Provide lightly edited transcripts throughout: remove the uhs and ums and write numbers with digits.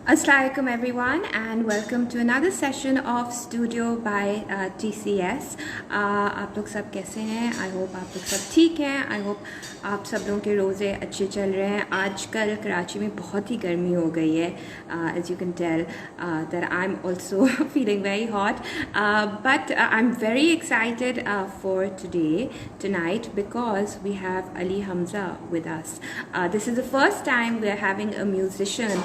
Assalamualaikum everyone, and welcome to another session of Studio by TCS. आप लोग सब कैसे हैं? I hope आप लोग सब ठीक हैं. I hope आप सब लोगों के रोज़े अच्छे चल रहे हैं. आजकल कराची में बहुत ही गर्मी हो गई है. As you can tell that I'm also feeling very hot. But I'm very excited for tonight, because we have Ali Hamza with us. This is the first time we're having a musician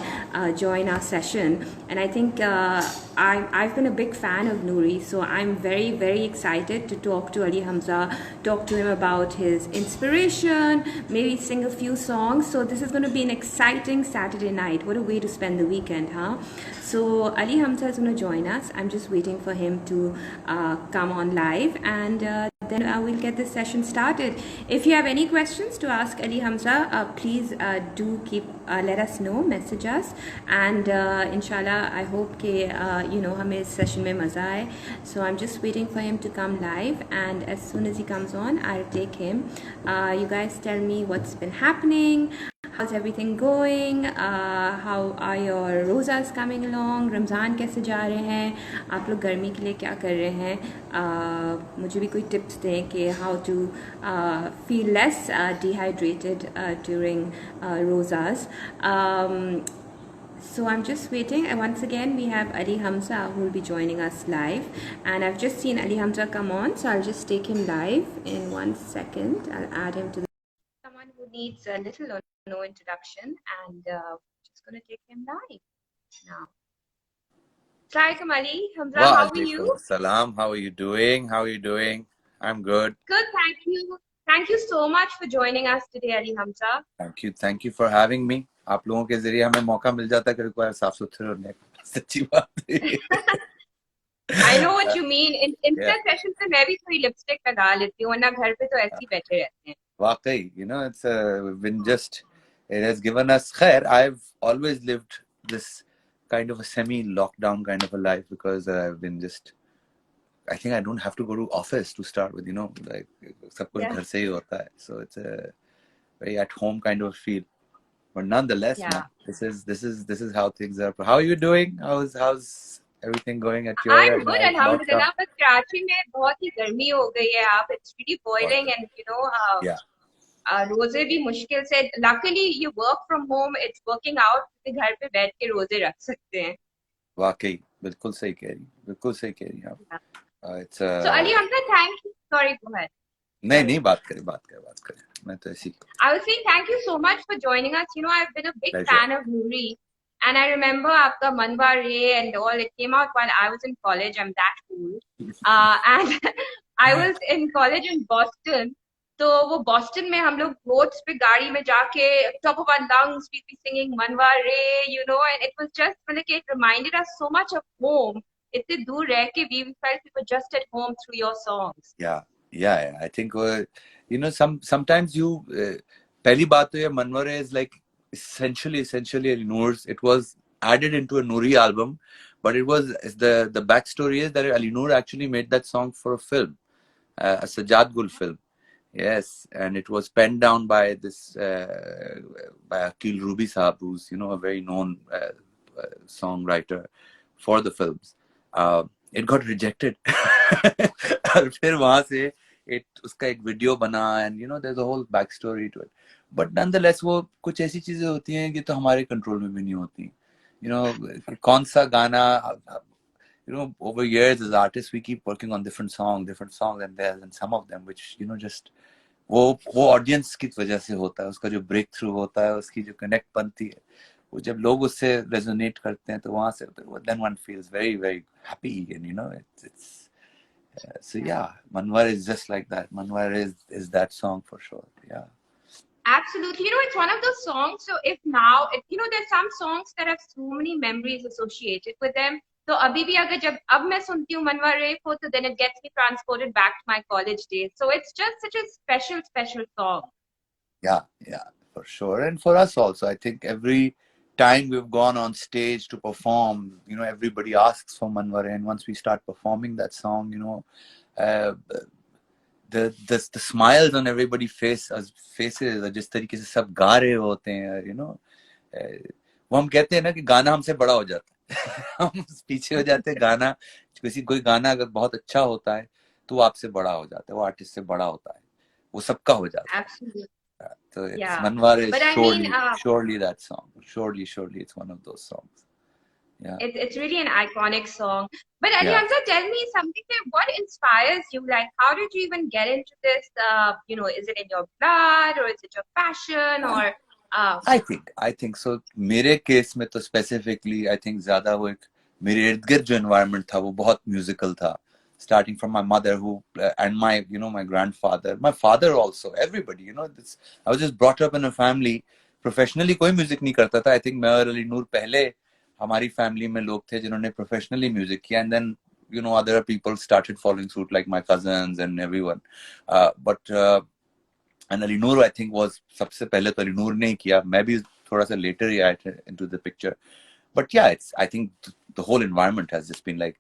join our session, and I think I've been a big fan of Nouri, so I'm very, very excited to talk to Ali Hamza, talk to him about his inspiration, maybe sing a few songs. So this is going to be an exciting Saturday night. What a way to spend the weekend, huh? So Ali Hamza is going to join us. I'm just waiting for him to come on live, and then we'll get this session started. If you have any questions to ask Ali Hamza, please do keep let us know, message us, and inshallah I hope कि हमें इस session में मज़ा आए. So I'm just waiting for him to come live, and as soon as he comes on, I'll take him. You guys tell me what's been happening. How's everything going? How are your rosas coming along? Ramzan कैसे जा रहे हैं? आप लोग गर्मी के लिए क्या कर रहे हैं? मुझे भी कोई टिप्स दें कि how to feel less dehydrated during rosas. So I'm just waiting, and once again we have Ali Hamza who will be joining us live, and I've just seen Ali Hamza come on, so I'll just take him live in 1 second. I'll add him to the someone who needs a little or no introduction, and just going to take him live now. Assalamualaikum Ali Hamza, how are you? Salam. How are you doing? How are you doing? I'm good. Good, thank you. Thank you so much for joining us today, Ali Hamza. Thank you for having me. आप लोगों के जरिए हमें मौका मिल जाता है कि साफ सुथरे होने का. सच्ची बात है. I know what you mean. In that session पे मैं भी थोड़ी लिपस्टिक लगा लेती हूँ, वरना घर पे तो ऐसे ही बैठे रहते हैं. वाकई, it's been just, it has given us khair. I've always lived this kind of a semi-lockdown kind of a life, because I've been just, I think I don't have to go to office to start with, like सब कुछ घर से ही होता है. So it's a very at home kind of feel. But nonetheless, man, this is how things are. How are you doing? How's everything going at your I'm end? good, alhamdulillah. But Karachi में बहुत ही गर्मी हो गई है. आप, it's really boiling, and रोजे भी मुश्किल से. Luckily, you work from home. It's working out. घर पे बैठ के रोजे रख सकते हैं. वाकई, बिल्कुल सही कह रही हैं आप. So Ali Hamza, thank you. Sorry, go ahead. नहीं, बात करें. मैं तो ऐसी. I was saying thank you so much for joining us. I've been a big fan of Nouri, and I remember आपका मनवा रे and all. It came out while I was in college. I'm that cool. And I was in college in Boston. तो वो Boston में हम लोग roads पे गाड़ी में जाके top of our lungs we'd be singing मनवा रे, and it was just मतलब कि it reminded us so much of home. इतने दूर रह के we felt we were just at home through your songs. Yeah. I think sometimes you पहली बात तो ये मनवा रे is like essentially a Noor's. It was added into a Nouri album, but the backstory is that Ali Noor actually made that song for a film, a Sajjad Gul film. Yes, and it was penned down by this by Akil Ruby Sahab, who's a very known songwriter for the films. It got rejected. और फिर वहां से उसका एक video बना, and there's a whole backstory to it. But nonetheless, वो कुछ ऐसी चीजें होती हैं कि तो हमारे कंट्रोल में भी नहीं होती. कौन सा गाना, over years as artists we keep working on different songs, and some of them which just वो ऑडियंस की वजह से होता है, उसका जो ब्रेक थ्रू होता है, उसकी जो कनेक्ट बनती है, वो जब लोग उससे रेजोनेट करते हैं तो वहां से then one feels very, very happy, and it's so yeah, Manwar is just like that. Manwar is that song for sure. Yeah, absolutely. It's one of those songs. So if there's some songs that have so many memories associated with them. So abhi bhi agar ab main sunti hu Manwa Ray ko, so then it gets me transported back to my college days. So it's just such a special song. Yeah, for sure. And for us also, I think every time we've gone on stage to perform, everybody asks for Manwa Ray, and once we start performing that song, the smiles on everybody's faces, जिस तरीके से सब गा रहे होते हैं, वो हम कहते हैं ना कि गाना हमसे बड़ा हो जाता है हम पीछे हो जाते हैं, गाना कोई गाना अगर बहुत अच्छा होता है तो वो आपसे बड़ा हो जाता है, वो आर्टिस्ट से बड़ा होता है, वो सबका हो जाता है. Absolutely. So it's Yeah. Manwar is But I mean, surely that song. Surely it's one of those songs. Yeah. it's really an iconic song. But Ali Yeah. Hamza, tell me something. What inspires you? Like, how did you even get into this? Is it in your blood or is it your passion or? I think so. मेरे case में तो specifically I think ज़्यादा वो एक मेरे इर्द गिर्द जो environment था वो बहुत musical था. Starting from my mother who and my grandfather, my father also, everybody, I was just brought up in a family. Professionally कोई music नहीं करता था. I think मैं और अली नूर पहले हमारी family में लोग थे जिन्होंने professionally music किया, and then other people started following suit like my cousins and everyone. And Alinur, I think, was सबसे पहले तो Alinur ने ही किया, मैं भी थोड़ा सा later ही आया into the picture. But yeah, I think the whole environment has just been like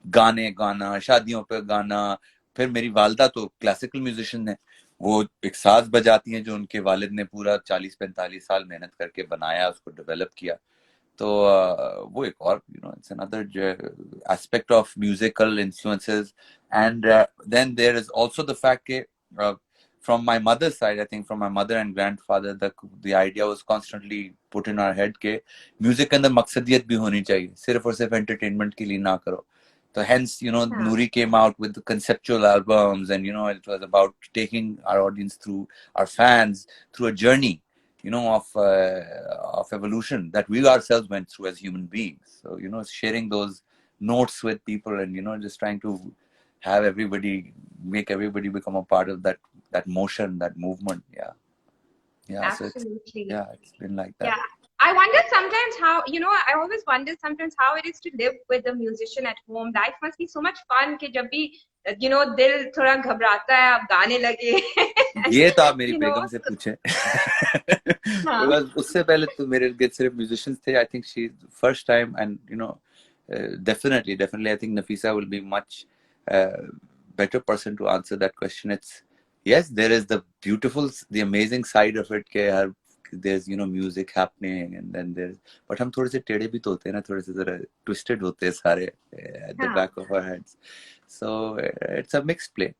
गाना, शादियों पे गाना. फिर मेरी वालदा तो classical musician है, वो एक साज बजाती हैं जो उनके वालिद ने पूरा 40-45 साल मेहनत करके बनाया, उसको डेवलप किया. तो वो एक और it's another aspect of musical influences. And then there is also the fact that from my mother's side, I think from my mother and grandfather, the idea was constantly put in our head कि music के अंदर मकसदियत भी होनी चाहिए, सिर्फ और सिर्फ entertainment के लिए ना करो. So hence, Nuri came out with the conceptual albums, and it was about taking our audience through, our fans through a journey, of evolution that we ourselves went through as human beings. So sharing those notes with people, and just trying to make everybody become a part of that motion, that movement. Yeah. So Absolutely. it's been like that. Yeah. I wonder sometimes how, I always wonder sometimes how it is to live with a musician at home. Life must be so much fun कि जब भी, दिल थोड़ा घबराता है, आप गाने लगे. ये तो आप मेरी बेगम से पूछे. हाँ. Because उससे पहले तो मेरे इर्द गिर्द सिर्फ musicians थे. I think she first time, and definitely I think Nafisa will be much better person to answer that question. It's yes, there is the amazing side of it कि there's music happening, and then there's, but हम थोड़े से टेढ़े भी तो होते हैं ना, थोड़े से जरा twisted होते हैं सारे at the back of our heads. So it's a mixed plate.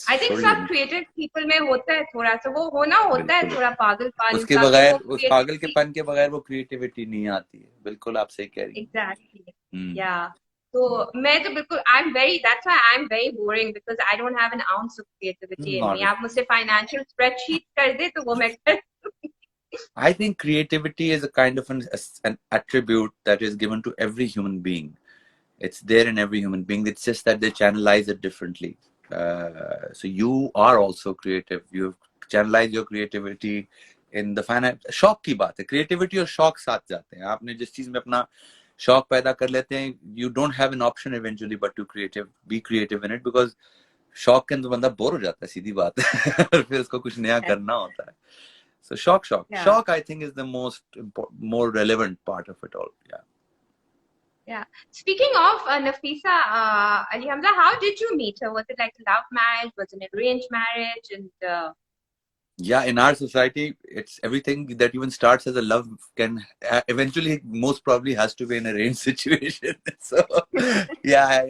I think सब creative people में होता है थोड़ा सा, वो होना होता है थोड़ा पागलपन. उसके बगैर, उस पागल के पन के बगैर वो creativity नहीं आती है. बिल्कुल आप सही कह रही हैं. Exactly. Yeah. तो मैं तो बिल्कुल that's why I'm very boring, because I don't have an ounce of creativity in me. आप मुझसे financial spreadsheet कर दे तो वो मैं कर. I think creativity is a kind of an attribute that is given to every human being. It's there in every human being. It's just that they channelize it differently. So you are also creative. You've channelized your creativity in the finance. शौक की बात है. Creativity और शौक साथ जाते हैं. आपने जिस चीज में अपना शौक पैदा कर लेते हैं, you don't have an option eventually but to be creative in it, because शौक के अंदर बंदा बोर हो जाता है, सीधी बात है. और फिर उसको कुछ नया करना होता है. So shock, I think, is the more relevant part of it all. Yeah. Speaking of Nafisa, Ali Hamza, how did you meet her? Was it like a love marriage? Was it an arranged marriage? And yeah, in our society, it's everything that even starts as a love can eventually, most probably, has to be an arranged situation. So yeah,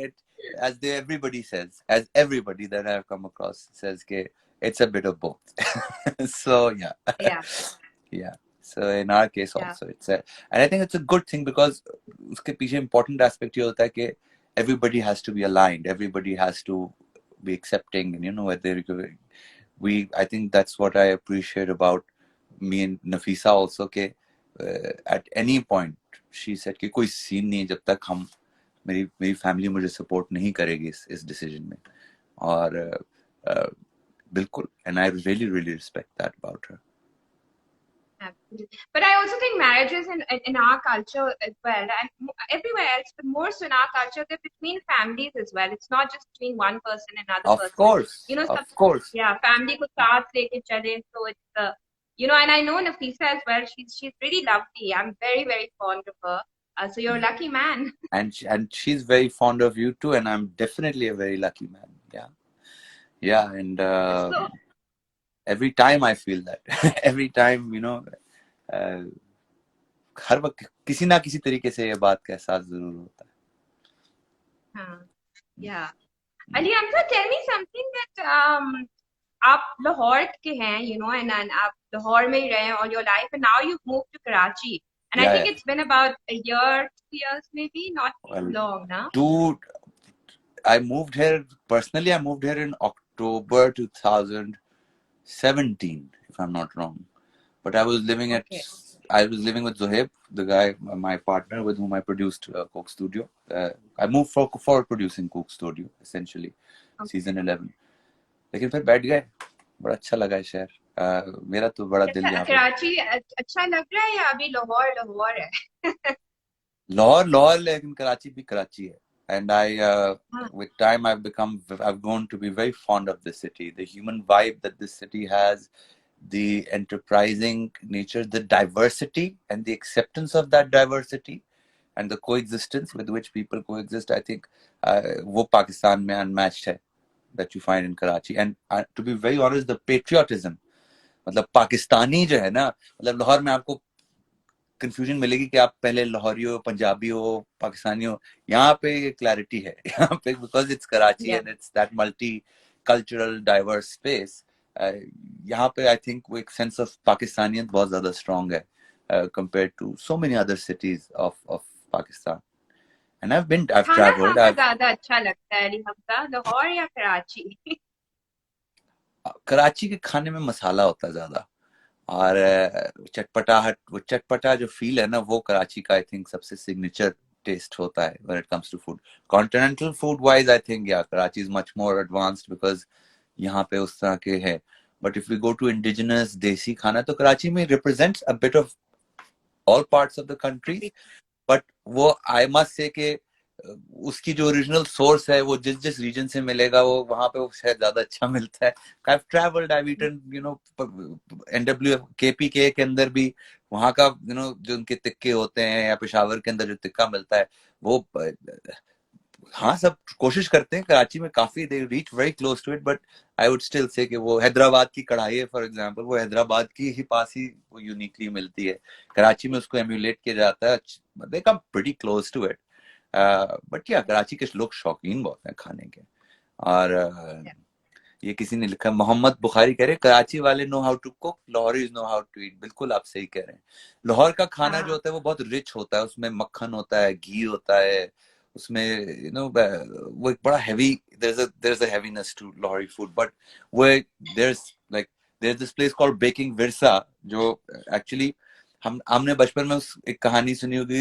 everybody says, as everybody that I've come across says, it's a bit of both. So yeah. So in our case also, and I think it's a good thing, because uske piche important aspect ye hota hai ki everybody has to be aligned, everybody has to be accepting, and whether I think that's what I appreciate about me and Nafisa also, कि at any point she said कि कोई scene नहीं जब तक हम मेरी family मुझे support नहीं करेगी इस डिसीजन में. और बिल्कुल, and I really respect that about her. Absolutely. But I also think marriages in our culture as well, and everywhere else, but more so in our culture, they're between families as well. It's not just between one person and another person. Of course. Yeah, family ko saath leke chale, so it's and I know Nafisa as well. She's really lovely. I'm very fond of her. So you're a lucky man. And she's very fond of you too, and I'm definitely a very lucky man. Yeah, and every time I feel that, every time हर वक्त किसी ना किसी तरीके से ये बात का एहसास जरूर होता हाँ, या Ali Hamza, tell me something that आप लाहौर के हैं, यू नो, एंड आप लाहौर में ही रहे हैं all your life, and now you've moved to Karachi, and I है। think it's been about a year, 2 years, maybe not too Well, long now. dude, I moved here personally. I moved here in October 2017, if I'm not wrong. But I was living at Okay. I was living with Zohaib, the guy, my partner with whom I produced Coke Studio. I moved for producing Coke Studio essentially, Okay. season 11. लेकिन फिर बैठ गए, बड़ा अच्छा लगा है शहर। मेरा तो बड़ा दिल कैसा यहाँ पे। कराची अच्छा लग रहा है या अभी लाहौर लाहौर है? लाहौर लाहौर, लेकिन कराची भी कराची है। And हाँ, with time, I've grown to be very fond of this city. The human vibe that this city has, the enterprising nature, the diversity, and the acceptance of that diversity, and the coexistence with which people coexist. I think वो पाकिस्तान में unmatched है, that you find in Karachi. And to be very honest, the patriotism, मतलब पाकिस्तानी जो है ना, मतलब लाहौर में आपको कंफ्यूजन मिलेगी कि आप पहले लाहौरी हो, पंजाबी हो, पाकिस्तानी हो। यहाँ पे क्लैरिटी है यहाँ पे, because it's Karachi yeah. And it's that multi cultural diverse space. यहाँ पे आई थिंक वो एक सेंस ऑफ पाकिस्तानियत बहुत ज्यादा स्ट्रांग है compared to so many other cities of Pakistan. And I've खाना traveled, कहाँ का I've ज्यादा अच्छा लगता है अली हमजा, लाहौर या कराची? कराची के खाने में मसाला होता है ज्यादा, और चटपटाहट, वो चटपटा जो फील है ना, वो कराची का आई थिंक सबसे सिग्नेचर टेस्ट होता है when it comes to food. Continental food wise I think या Karachi is much more advanced because यहाँ पे उस तरह के है। But if we go to indigenous desi खाना, तो कराची में represents a bit of all parts of the country. But वो आई मस्ट से कि उसकी जो ओरिजिनल सोर्स है वो जिस जिस रीजन से मिलेगा, वो वहां पे वो शायद ज्यादा अच्छा मिलता है। I've traveled, I've eaten, you know, NW KPK के अंदर भी वहां का, you know, जो उनके तिक्के होते हैं, या पेशावर के अंदर जो तिक्का मिलता है वो, हाँ सब कोशिश करते हैं। कराची में काफी they reach very close to it, but I would still say कि वो हैदराबाद की कढ़ाई है फॉर एग्जांपल, वो हैदराबाद की ही पास ही वो यूनिकली मिलती है। कराची में उसको एम्यूलेट किया जाता है, they come pretty close to it. But या कराची के लोग शौकीन बहुत हैं खाने के। और ये किसी ने लिखा, मोहम्मद बुखारी कह रहे कराची वाले know how to cook, Lahoris know how to eat. बिल्कुल आप सही कह रहे हैं। लाहौर का खाना जो हाँ, होता है वो बहुत रिच होता है, उसमें मक्खन होता है, घी होता है उसमें, यू नो, वो एक बड़ा heavy, there is a heaviness to Lahori food. But वो like there is this place called baking Virsa, जो एक्चुअली हमने बचपन में उस एक कहानी सुनी होगी,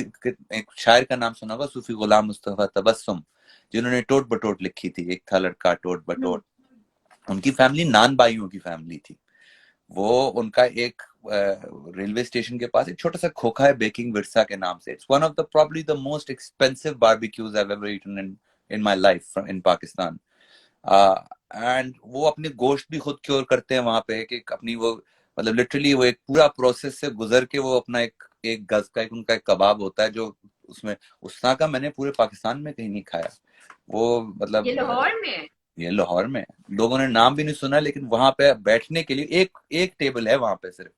एक शायर का नाम सुना होगा, सूफी गुलाम मुस्तफा तबस्सुम, जिन्होंने टोट बटोट लिखी थी। एक था लड़का टोट बटोट, उनकी फैमिली नान बाइयों की फैमिली थी। वो उनका एक रेलवे स्टेशन के पास एक छोटा सा खोखा है बेकिंग विरसा के नाम से। It's one of the probably the most expensive barbecues I have ever eaten in my life in Pakistan. And वो अपने गोश्त भी खुद क्योर करते हैं वहां पे, कि अपनी वो, मतलब लिटरली वो एक पूरा प्रोसेस से गुजर के वो अपना एक एक गज का एक उनका एक कबाब होता है, जो उसमें उस तरह का मैंने पूरे पाकिस्तान में कहीं नहीं खाया। वो ये मतलब लाहौर में है? ये लाहौर में, लोगों ने नाम भी नहीं सुना, लेकिन वहां पे बैठने के लिए एक एक टेबल है वहां पे सिर्फ,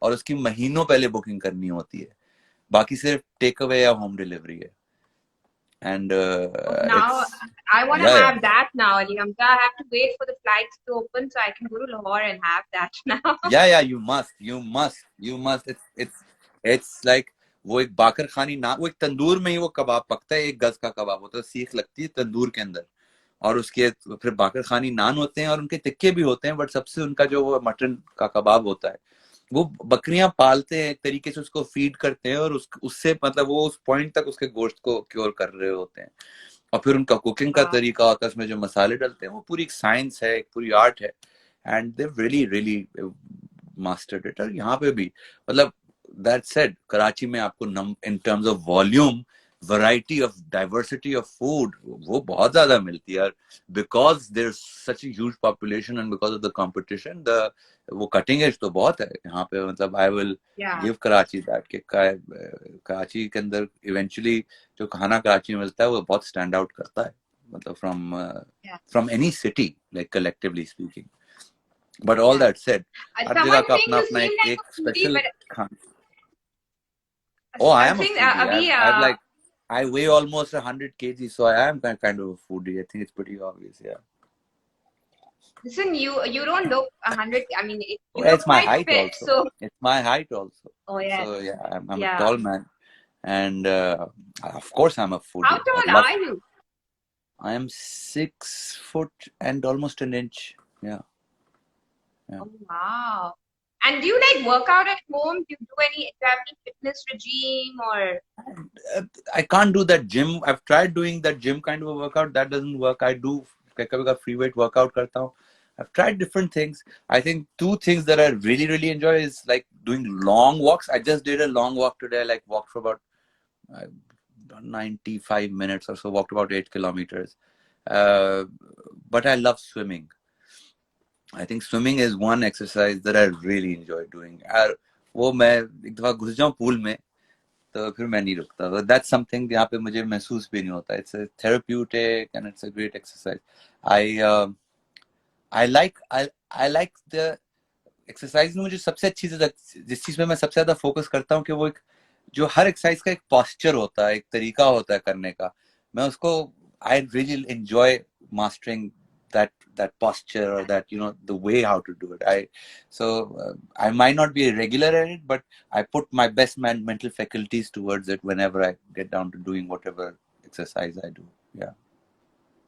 और उसकी महीनों पहले बुकिंग करनी होती है। बाकी सिर्फ टेक अवे या होम डिलीवरी है। And Oh, now it's I want to या have that now, Ali Hamza. I have to wait for the flights to open so I can go to Lahore and have that now. या you must it's like, वो एक बाकर खानी ना, वो एक तंदूर में ही वो कबाब पकता है, एक गज का कबाब होता है, सीख लगती है तंदूर के अंदर, और उसके फिर बाकर खानी नान होते हैं, और उनके टिक्के भी होते हैं, बट सबसे उनका जो वो मटन का कबाब होता है, वो बकरियां पालते हैं एक तरीके से, उसको फीड करते हैं, और उससे मतलब वो उस पॉइंट तक उसके गोश्त को क्योर कर रहे होते हैं। और फिर उनका कुकिंग का Wow. तरीका होता है, उसमें जो मसाले डलते हैं वो पूरी एक साइंस है, एक पूरी आर्ट है। And they really really mastered it. और यहाँ पे भी मतलब, दैट सेड, कराची में आपको in terms of volume, variety of diversity of food वो बहुत ज्यादा मिलती है। Because there such a huge population and because of the competition, the वो कटिंग एज तो बहुत है यहाँ पे। मतलब I will Yeah. Give Karachi that, कि कराची के अंदर इवेंचुअली जो खाना कराची में मिलता है वो बहुत स्टैंड आउट करता है, मतलब Yeah. From any city, like collectively speaking. But all Yeah. That said, हर जगह Someone का saying अपना you अपना seem एक like एक a foodie, स्पेशल but खाना। Oh, I am a think foodie. अभी I've like, I weigh almost 100 kg, so I am kind of a foodie. I think it's pretty obvious. Yeah. listen, you don't look 100. I mean, you Well, look it's my quite height fit. also. So, It's my height also. oh yeah, So yeah, I'm a yeah. tall man, and of course I'm a How foodie. I tall love. are you? I am 6 foot and almost an inch. Yeah, yeah. Oh wow. And do you like work out at home? Do you have any fitness regime or? I can't do that gym. I've tried doing that gym kind of a workout. That doesn't work. I do कभी free weight workout करता हूँ. I've tried different things. I think two things that I really, really enjoy is like doing long walks. I just did a long walk today. I like walked for about 95 minutes or so, walked about 8 kilometers. But I love swimming. I think swimming is one exercise that I really enjoy doing. वो मैं एक दफा घुस जाऊं pool में तो फिर मैं नहीं रुकता. But that's something यहाँ पे मुझे महसूस भी नहीं होता. It's a therapeutic and it's a great exercise. I like the exercise में मुझे सबसे अच्छी जिस चीज में मैं सबसे ज्यादा फोकस करता हूँ कि वो एक जो हर एक्सरसाइज का एक posture होता है, एक तरीका होता है करने का. मैं उसको I really enjoy mastering that posture or that the way how to do it. I might not be a regular at it, but I put my best mental faculties towards it whenever I get down to doing whatever exercise I do. Yeah.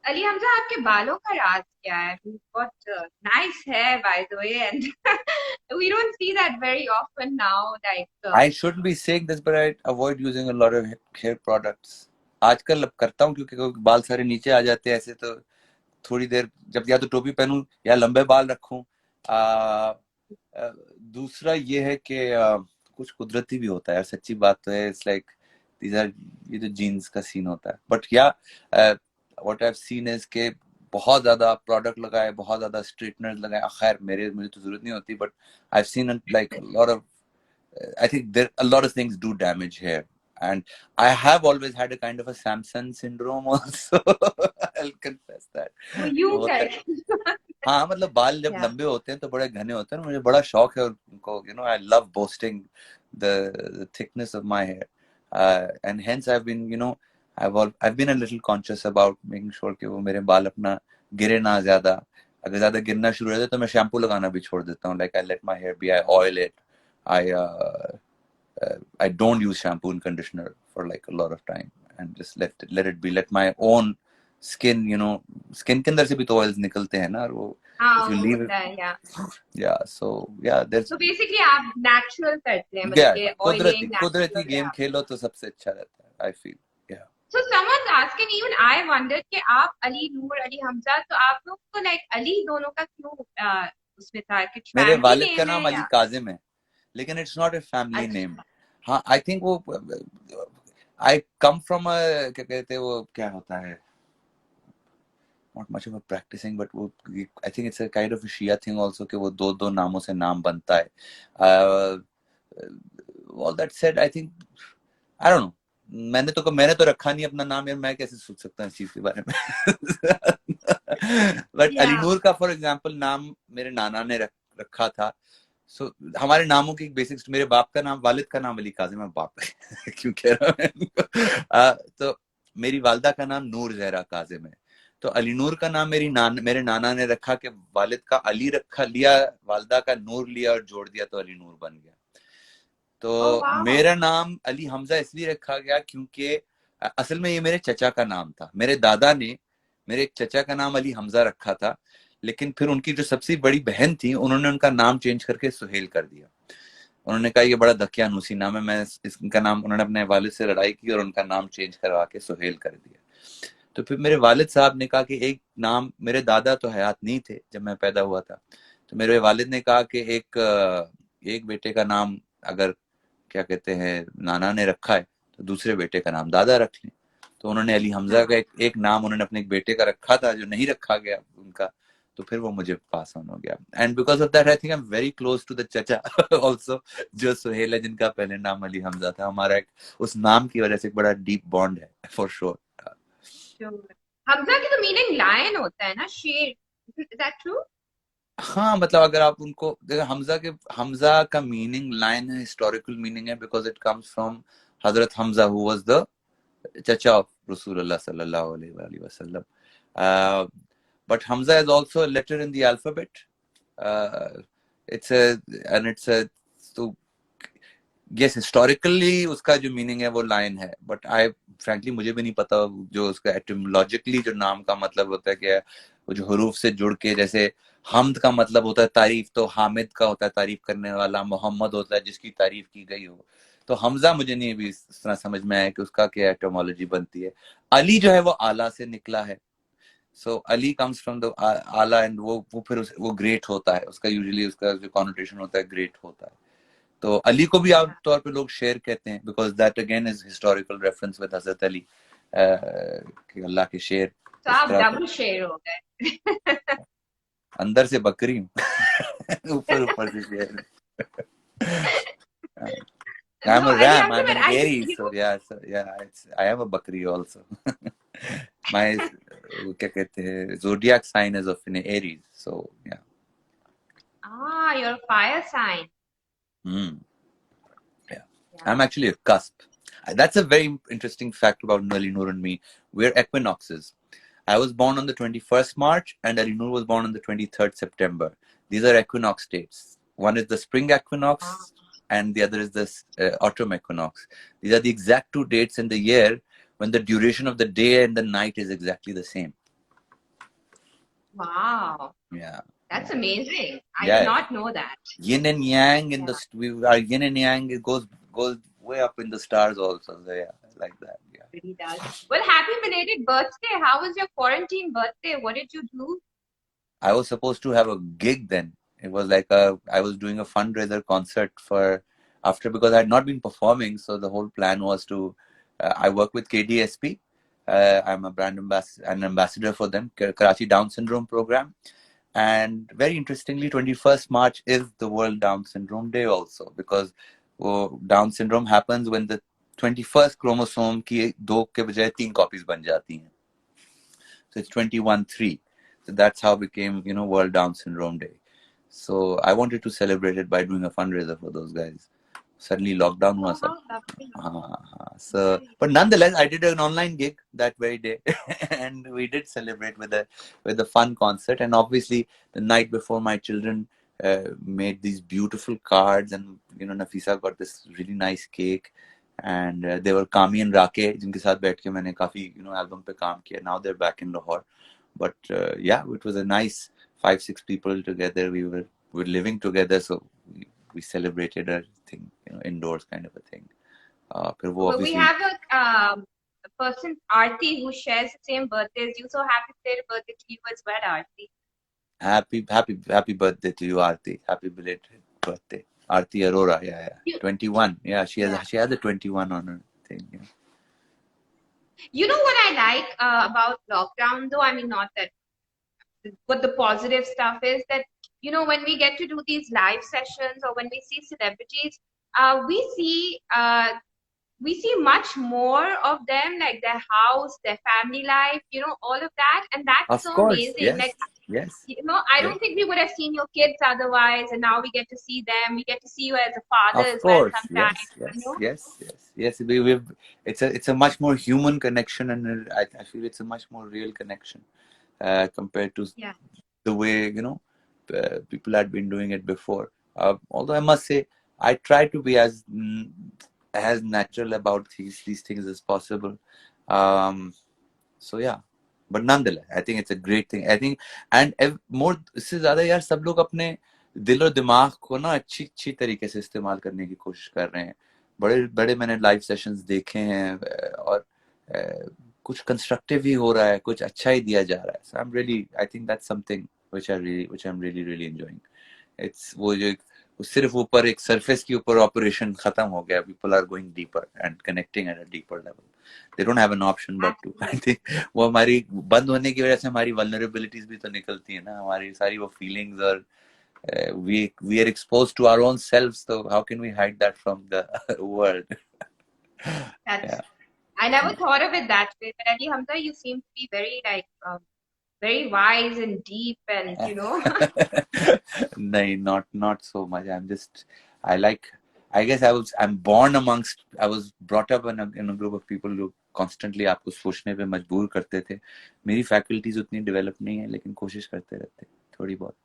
Ali Hamza आपके बालों का राज क्या है? What nice hair by the way, and we don't see that very often now. Like I shouldn't be saying this, but I avoid using a lot of hair products. आजकल अब करता हूँ क्योंकि बाल सारे नीचे आ जाते हैं ऐसे, तो थोड़ी देर जब या तो टोपी पहनूं या लंबे बाल रखूं. दूसरा ये है कि कुछ कुदरती भी होता है यार, सच्ची बात तो है. इट्स लाइक ये तो जीन्स का सीन होता है. बट या what I have seen is के बहुत ज्यादा प्रोडक्ट लगाए, बहुत ज्यादा स्ट्रेटनर लगाए. खैर मुझे तो जरूरत नहीं होती, but I have seen like lot of I think a lot of things do damage hair, and I have always had a kind of a Samson syndrome also. I'll confess that. वो you होता है. कर. हाँ, मतलब बाल जब Yeah. लंबे होते हैं तो बड़े घने होते हैं. मुझे बड़ा शौक है उनको, I love boasting the thickness of my hair, and hence I've been, I've been a little conscious about making sure कि वो मेरे बाल अपना गिरे ना ज्यादा. अगर ज्यादा गिरना शुरू हो जाए तो मैं शैम्पू लगाना भी छोड़ देता हूँ. Like I let my hair be, I oil it. I don't use shampoo and conditioner for like a lot of time, and just let it be. Let my own skin, skin के अंदर से भी तो oils निकलते हैं ना, और वो हाँ, if you वो leave होता it, है, yeah. So yeah, there's So basically आप natural करते हैं, मतलब yeah, ये कुदरती oiling कुदरती natural गेम है. खेलो तो सबसे अच्छा रहता है. I feel yeah. So someone's asking, even I wondered कि आप अली नूर, अली हमजा, तो आप लोग तो like अली दोनों का क्यों उसमें था? कि मेरे family वालिद का name नाम है अली या? काजिम है, लेकिन it's not a family name. अच्छा. हाँ, I think वो I come from a क्या कहते हैं वो क्या होता है, not much of a practicing, but वो I think it's a kind of a Shia thing also कि वो दो नामों से नाम बनता है. All that said, I think I don't know. मैंने तो रखा नहीं अपना नाम यार, मैं कैसे सोच सकता हूँ इस चीज के बारे में. But Yeah. अलीनूर का फॉर एग्जांपल नाम मेरे नाना ने रखा था. सो हमारे नामों की बेसिक्स, मेरे बाप का नाम, वालिद का नाम अली काजिम है. बाप क्यों कह रहा हूँ. तो मेरी वालदा का नाम नूर जहरा काजिम है. तो अलीनूर का नाम मेरे नाना ने रखा कि वालिद का अली रखा लिया, वालदा का नूर लिया और जोड़ दिया तो अलीनूर बन गया. तो Oh wow. मेरा नाम अली हमजा इसलिए रखा गया क्योंकि असल में ये मेरे चचा का नाम था. मेरे दादा ने मेरे एक चचा का नाम अली हमजा रखा था, लेकिन फिर उनकी जो सबसे बड़ी बहन थी, उन्होंने उनका नाम चेंज करके सुहेल कर दिया. उन्होंने कहा ये बड़ा दकियानूसी नाम है, मैं इसका नाम, उन्होंने अपने वालिद से लड़ाई की और उनका नाम चेंज करवा के सुहेल कर दिया. तो फिर मेरे वालिद साहब ने कहा कि एक नाम, मेरे दादा तो हयात नहीं थे जब मैं पैदा हुआ था, तो मेरे वालिद ने कहा कि एक बेटे का नाम अगर क्या कहते हैं नाना ने रखा है तो दूसरे बेटे का नाम दादा रख लें. तो उन्होंने अली हमजा का एक नाम उन्होंने अपने एक बेटे का रखा था जो नहीं रखा गया उनका, तो फिर वो मुझे पास ऑन हो गया. And because of that I think I am very close to the चचा आल्सो, जो सुहेल है, जिनका पहले नाम अली हमजा था. हमारा एक उस नाम की वजह से एक बड़ा डीप बॉन्ड है फॉर श्योर. हमजा की तो मीनिंग लायन होता है ना, शेर. Is that true? हाँ, मतलब अगर आप उनको हमजा का मीनिंग लाइन है, हिस्टोरिकल मीनिंग है, because it comes from Hazrat Hamza, who was the chacha of Rasulullah sallallahu alaihi wasallam. But Hamza is also a letter in the alphabet. It's a so yes, historically उसका जो meaning है वो line है, but I frankly मुझे भी नहीं पता जो उसका एटिमोलॉजिकली जो नाम का मतलब होता है क्या है, वो जो हरूफ से जुड़ के, जैसे हमद का मतलब होता है तारीफ, तो हामिद का होता है तारीफ करने वाला, मोहम्मद होता है जिसकी तारीफ की गई हो। तो हमजा मुझे नहीं अभी इस तरह समझ में आया कि उसका क्या एटिमोलॉजी बनती है। अली जो है वो आला से निकला है, सो अली कम्स फ्रॉम द आला, एंड वो फिर वो ग्रेट होता है, उसका यूजुअली उसका जो कॉनोटेशन होता है ग्रेट होता है। तो अली को भी आमतौर पे लोग शेर कहते हैं, because that again is historical reference with हजरत अली, कि अल्लाह के शेर। तो आप डबल शेर हो गए। अंदर से बकरी हूँ ऊपर ऊपर से शेर। I'm a ram, I'm an Aries, so yeah, I am a bakri also. My क्या कहते हैं zodiac sign is of an Aries, so yeah. Ah, you're a fire sign. Yeah. I'm actually a cusp. That's a very interesting fact about Ali Noor and me. We're equinoxes. I was born on the 21st March and Ali Noor was born on the 23rd September. These are equinox dates. One is the spring equinox and the other is the autumn equinox. These are the exact two dates in the year when the duration of the day and the night is exactly the same. Wow. Yeah. That's amazing. I did not know that. Yin and yang in our yin and yang, it goes way up in the stars also. So yeah, like that. Yeah. It really does. Well, happy belated birthday. How was your quarantine birthday? What did you do? I was supposed to have a gig then. It was like I was doing a fundraiser concert because I had not been performing. So the whole plan was to, I work with KDSP. I'm a brand ambassador for them, Karachi Down Syndrome Program. And very interestingly, 21st March is the World Down Syndrome Day also, because Down syndrome happens when the 21st chromosome की 2 के बजाय 3 copies बन जाती हैं. So it's 21-3. So that's how it became, World Down Syndrome Day. So I wanted to celebrate it by doing a fundraiser for those guys. Suddenly lockdown हुआ सब. So, but nonetheless, I did an online gig that very day, and we did celebrate with a fun concert. And obviously, the night before, my children made these beautiful cards, and Nafisa got this really nice cake. And they were Kami and Rake, जिनके साथ बैठ के मैंने काफी album पे काम किया. Now they're back in Lahore. But yeah, it was a nice 5-6 people together. We were living together, so we celebrated a thing, indoors kind of a thing. Well, we have a person, Aarti, who shares the same birthday as you. So happy birthday to you as well, Aarti. Happy birthday to you, Aarti. Happy belated birthday, Aarti Arora. Yeah. 21. Yeah, she has a 21 on her thing. Yeah. You know what I like about lockdown, though? I mean, not that, but the positive stuff is that, when we get to do these live sessions or when we see celebrities, we see much more of them, like their house, their family life, all of that. And that's so amazing. Yes. Yes. I don't think we would have seen your kids otherwise. And now we get to see them. We get to see you as a father as well sometimes. Yes. It's a much more human connection, and I feel it's a much more real connection compared to the way, people had been doing it before. Although I must say, I try to be as natural about these things as possible. So yeah, but nonetheless, I think it's a great thing. I think, and more इससे ज़्यादा यार सब लोग अपने दिल और दिमाग को ना अच्छी तरीके से इस्तेमाल करने की कोशिश कर रहे हैं. बड़े मैंने लाइव सेशंस देखे हैं, और कुछ कंस्ट्रक्टिव ही हो रहा है, कुछ अच्छा ही दिया जा रहा है. So I think that's something which I'm really enjoying. It's वो जो सिर्फ ऊपर एक सरफेस के ऊपर ऑपरेशन खत्म हो गया. People are going deeper and connecting at a deeper level. They don't have an option but to. I think वो हमारी बंद होने की वजह से हमारी vulnerabilities भी तो निकलती है ना, हमारी सारी वो feelings, और we are exposed to our own selves, so how can we hide that from the world? I never thought of it that way, but Ali Hamza, you seem to be very very wise and deep, and No, not so much. I like I guess I'm born amongst, I was brought up in a group of people who constantly आपको सोचने पे मजबूर करते थे. मेरी faculties उतनी develop नहीं है, लेकिन कोशिश करते रहते थोड़ी बहुत.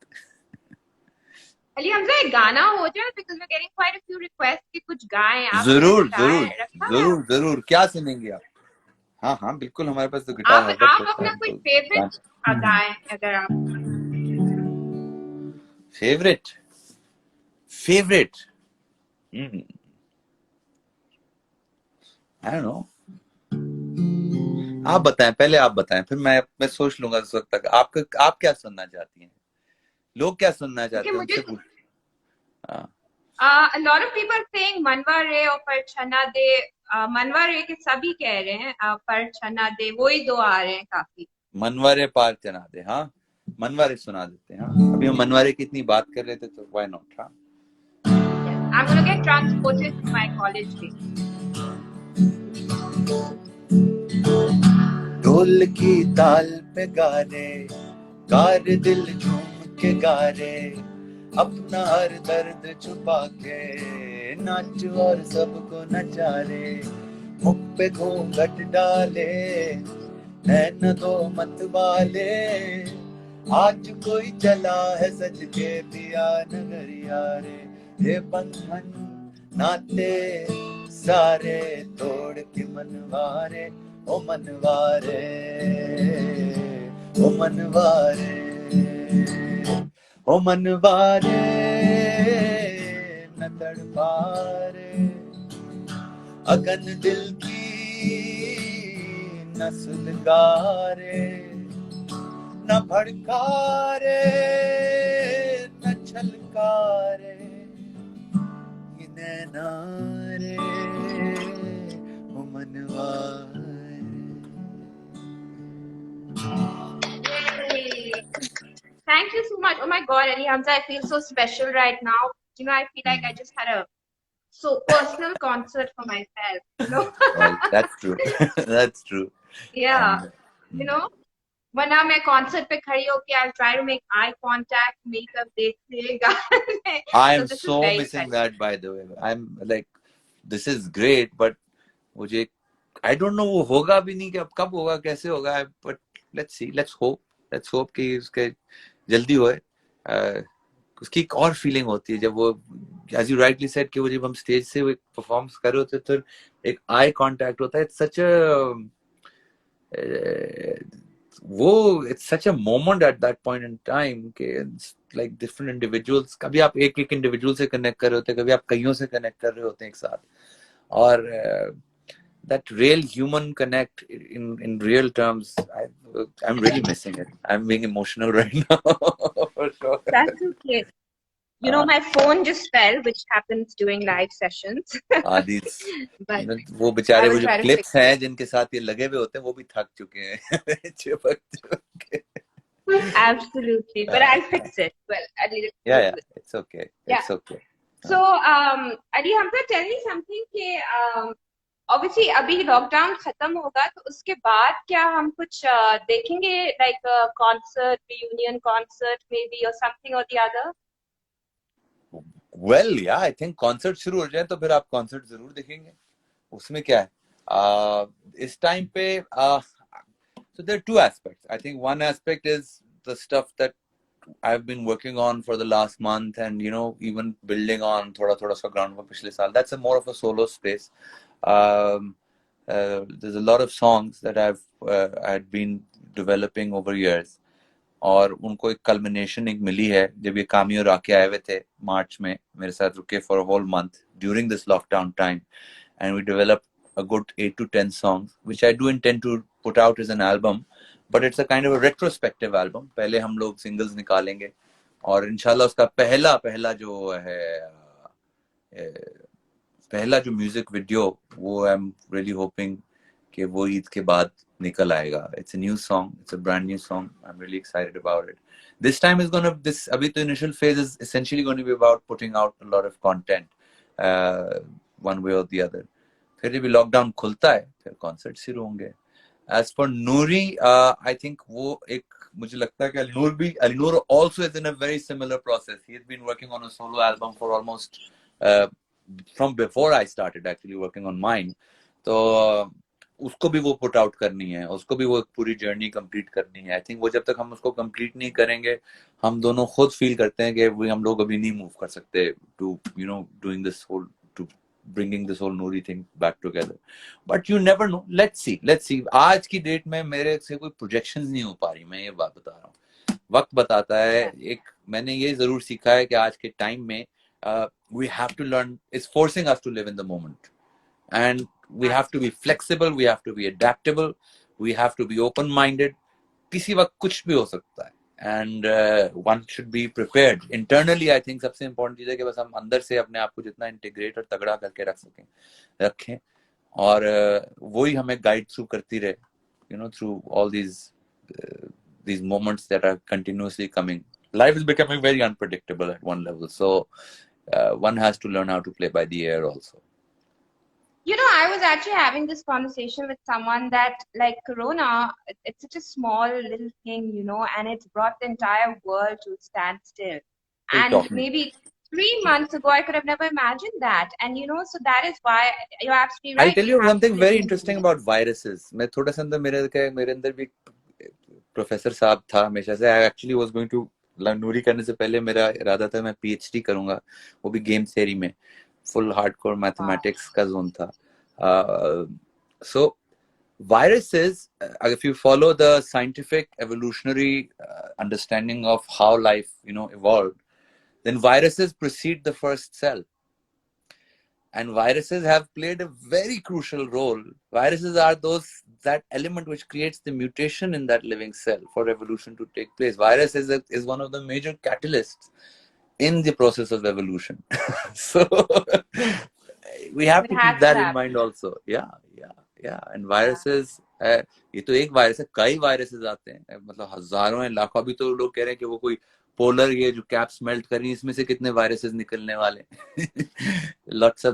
अली हमजा एक गाना हो जाए, because we're getting quite a few requests कि कुछ गाएं. आप हमें जरूर बताएं, जरूर रखा है जरूर जरूर. क्या सुनेंगे आप? हाँ हाँ बिल्कुल, हमारे पास तो गिटार आप हर वक्त होता अपना है. कोई तो फेवरेट गाएं अगर आप. Favourite favourite I don't know. आप बताएं, पहले आप बताएं, फिर मैं सोच लूंगा उस वक्त तक. आप क्या सुनना चाहती हैं? लोग क्या सुनना क्योंकि चाहते हैं, मुझे उनसे पूछ. हाँ. a lot of people are saying मनवा रे और पर छना दे. मनवा रे के सभी कह रहे हैं, पर छना दे वही दो आ रहे हैं काफी. मनवारे पार चना दे. हाँ, मनवारे सुना देते हैं. हाँ, अभी हम मनवारे की इतनी बात कर रहे थे, तो व्हाई नॉट. हाँ. Yes, I'm gonna get transported to my college days. ढोल की ताल पे गा रे, कार दिल झूम के गा रे, अपना हर दर्द छुपा के नाच और सबको नचा रे. मुख पे घूंघट डाले, नैन दो मत वाले, आज कोई चला है सज के पिया नगरिया रे. ये बंधन नाते सारे तोड़ के मनवारे, ओ मनवारे, ओ मनवारे, ओ मनवारे, न तड़पारे अगन दिल की, न सुलगारे, न भड़कारे, न छलकारे, ये नैनारे, ओ मनवारे. Thank you so much. Oh my God, Ali Hamza, I feel so special right now. You know, I feel like I just had a so personal concert for myself. You know. Well, that's true. That's true. Yeah. And, You know, वरना मैं concert पे खड़ी होके I'll try to make eye contact, makeup देखते गाने. I So am this is so very missing special. that, by the way. I'm like, this is great, but मुझे I don't know वो होगा भी नहीं कि अब कब होगा, कैसे होगा. But let's see, let's hope कि उसके जल्दी होए. उसकी एक और फीलिंग होती है जब वो, as you rightly said, कि वो जब हम स्टेज से परफॉर्म कर रहे होते तो एक आई कांटेक्ट होता है. It's such a वो it's such a moment at that point in time कि it's like different individuals. कभी आप एक इंडिविजुअल से कनेक्ट कर रहे होते हैं, कभी आप कईयों से कनेक्ट कर रहे होते हैं एक साथ. और that real human connect in real terms, I'm really missing it. I'm being emotional right now. For sure. That's okay. You know, my phone just fell, which happens during live sessions. These, But you know, वो बेचारे I वो will जो try to clips fix हैं it. जिनके साथ ये लगे हुए होते हैं, वो भी थक चुके हैं. चिपक के. Absolutely. But I'll fix it. Well, I need to Yeah, do it. it's okay. Yeah. It's okay. So, Ali Hamza, tell me something कि obviously अभी लॉकडाउन खत्म होगा तो उसके बाद क्या हम कुछ देखेंगे, like a concert, reunion concert maybe, or something or the other? Well, yeah, I think concert शुरू हो जाए तो फिर आप concert जरूर देखेंगे. उसमें क्या है? इस टाइम पे so there are two aspects. I think one aspect is the stuff that I've been working on for the last month, and you know, even building on थोड़ा सा ground for पिछले साल. That's a more of a solo space. There's a lot of songs that I've had been developing over years, और उनको एक culmination एक मिली है जब ये कामी और राके आए हुए थे मार्च में मेरे साथ रुके for a whole month during this lockdown time, and we developed a good 8 to 10 songs, which I do intend to put out as an album, but it's a kind of a retrospective album. पहले हम लोग singles निकालेंगे और इंशाल्लाह उसका पहला जो है पहला जो म्यूजिक वीडियो वो आई एम रियली होपिंग कि वो ईद के बाद निकल आएगा. It's a new song, it's a brand new song. I'm really excited about it. This time is अभी तो initial phase is essentially going to be about putting out a lot of content, one way or the other. फिर जब lockdown खुलता है फिर concert शुरू होंगे. As for Noori, I think वो एक मुझे लगता है कि Alinur also is in a very similar process. He has been working on a solo album for almost from before I started actually working on mine. तो उसको भी वो पुट आउट करनी है, उसको भी वो पूरी जर्नी कंप्लीट करनी है. आई थिंक वो जब तक हम उसको कंप्लीट नहीं करेंगे, हम दोनों खुद फील करते हैं कि हम लोग अभी नहीं मूव कर सकते to doing this whole, to bringing this whole Noori thing back together. But you never know, let's see. आज की डेट में मेरे से कोई प्रोजेक्शंस नहीं हो पा रही, मैं ये बात बता रहा हूँ. वक्त बताता है. एक मैंने ये जरूर सीखा है कि आज के टाइम में we have to learn, it's forcing us to live in the moment, and we have to be flexible, we have to be adaptable, we have to be open minded. किसी वक्त कुछ भी हो सकता है, and one should be prepared internally. I think सबसे important चीज है कि बस हम अंदर से अपने आप को जितना इंटीग्रेट और तगड़ा करके रखें, और वही हमें गाइड थ्रू करती रहे, through all these moments that are continuously coming. Life is becoming very unpredictable at one level, so one has to learn how to play by the air also. I was actually having this conversation with someone that, like, Corona, it's such a small little thing, and it's brought the entire world to a standstill. And maybe 3 months ago, I could have never imagined that. And, so that is why you're absolutely right. I'll tell you one thing very interesting about viruses. मैं थोड़ा सा अंदर मेरे अंदर भी professor साहब था हमेशा से. I actually was going to नूरी करने से पहले मेरा इरादा था मैं PhD करूंगा, वो भी गेम थ्योरी में. फुल हार्डकोर मैथमेटिक्स का जोन था. So viruses, if you follow the scientific evolutionary understanding of how life evolved, then viruses precede the first cell, and viruses have played a very crucial role. Viruses are that element which creates the mutation in that living cell for evolution to take place. Virus is one of the major catalysts in the process of evolution. So we have to keep that in mind also. Yeah. And viruses, ये तो एक virus है, कई viruses आते हैं, मतलब हजारों हैं, लाखों. अभी तो लोग कह रहे हैं कि वो कोई पोलर, ये जो कैप्स मेल्ट कर रही है, इसमें से कितने वायरसेस निकलने वाले. lots,